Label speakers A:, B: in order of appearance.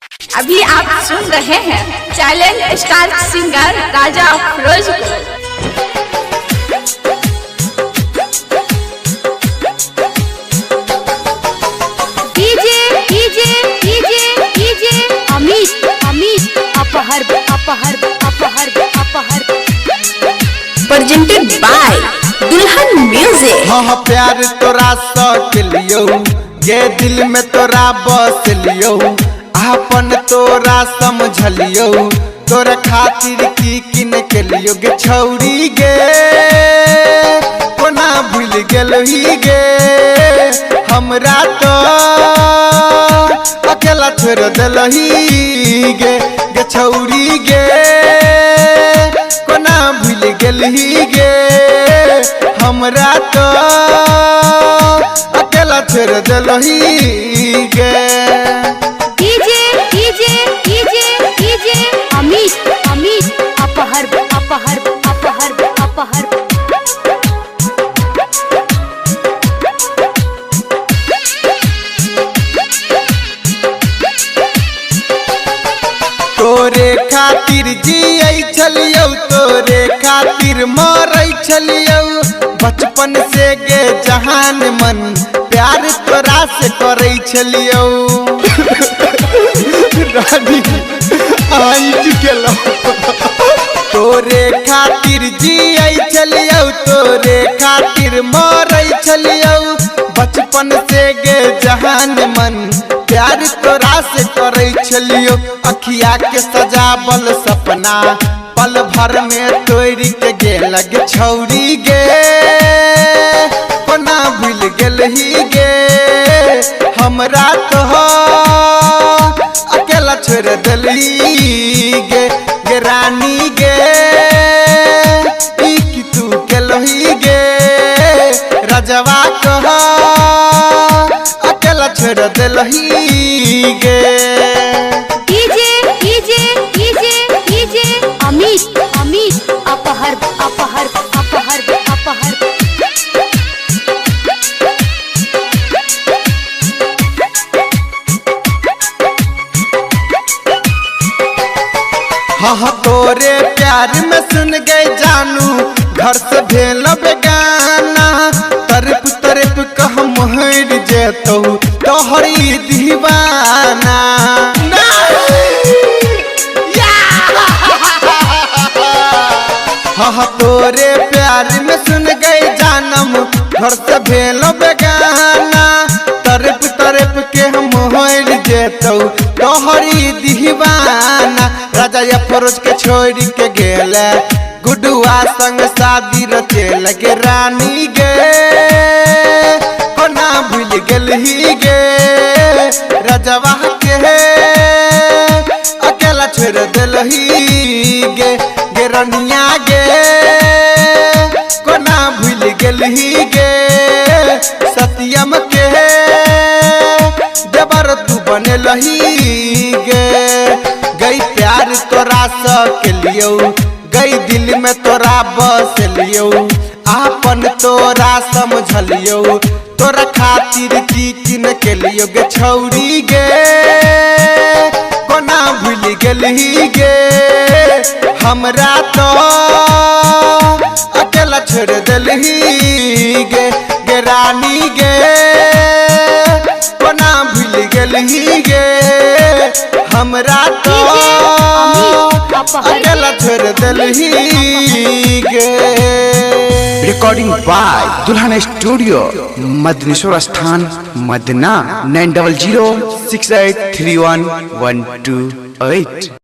A: अभी आप सुन रहे हैं चैलेंज स्टार सिंगर राजा अफरोज को।
B: अमित अपहर
C: प्रेजेंटेड बाय दुल्हन म्यूजिक।
D: हाँ प्यार तोरा सक लियो ये दिल में तोरा बस लियो अपन तोरा समझ लियो तोरा खातिर की किन के लियो गे छौरी गे कोना भूल गेल ही गे हमरा तो अकेला छोड़ दिल ही गे गे छौरी गे कोना भूल गेल ही गे हमरा तो अकेला छोड़ दिल ही गे।
B: अमित अपहर
D: तोरे खातिर जियै छलियौ तोरे खातिर मरै छलियौ बचपन से गे जहान मन प्यार तोरा से करै छलियौ रानी आइट गेलौ तोरे खातिर जियै छलियौ तोरे खातिर मरै छलियौ बचपन से गे जहान मन प्यार तोरा से करे छलियो अखिया के सजावल सपना पल भर में तोड़ के गेल गे छौरी गे कोना भूल गेल ही गे हमरा तो अकेला छोड़ दिली गे गे रानी गे ई तू केलही गे राजवा कह अकेला छोड़ दिलही गे।
B: अमित अपहर
D: हाँ तोरे प्यार में सुन गए जानू घर से भेल बेगाना तरफ तरफ कह मोहर जेतौ तोहरी दीवाना हाँ तोरे प्यार में सुन गए जानम घर से भेल बेगाना तरफ तरफ के हम मोहर जेतौ तोहरी दीवाना राजा अफरोज के छोड़ के गेल गुडुआ संग शादी रचे लगे रानी गे कोना भूल गेल ही गे राजवा के अकेला छोड़ दिल ही गे गे रनिया गे कोना भूल गेल ही गे सत्यम के देवर तू बनल ही गे गई प्यार तोरा सक लियो गई दिल में तोरा बस लियो आपन तोरा समझ लियो तोरा खातिर की किन के लियो गे छौरी गे कोना भूल गेल ही गे हमरा तो अकेला छोड़ दिल ही गे गे रानी गे कोना भूल गेल ही गे हमरा तो अकेला छोड़ दिल ही गे।
E: रिकॉर्डिंग बाय दुल्हन स्टूडियो मदनेश्वर स्थान मदना 9006831128।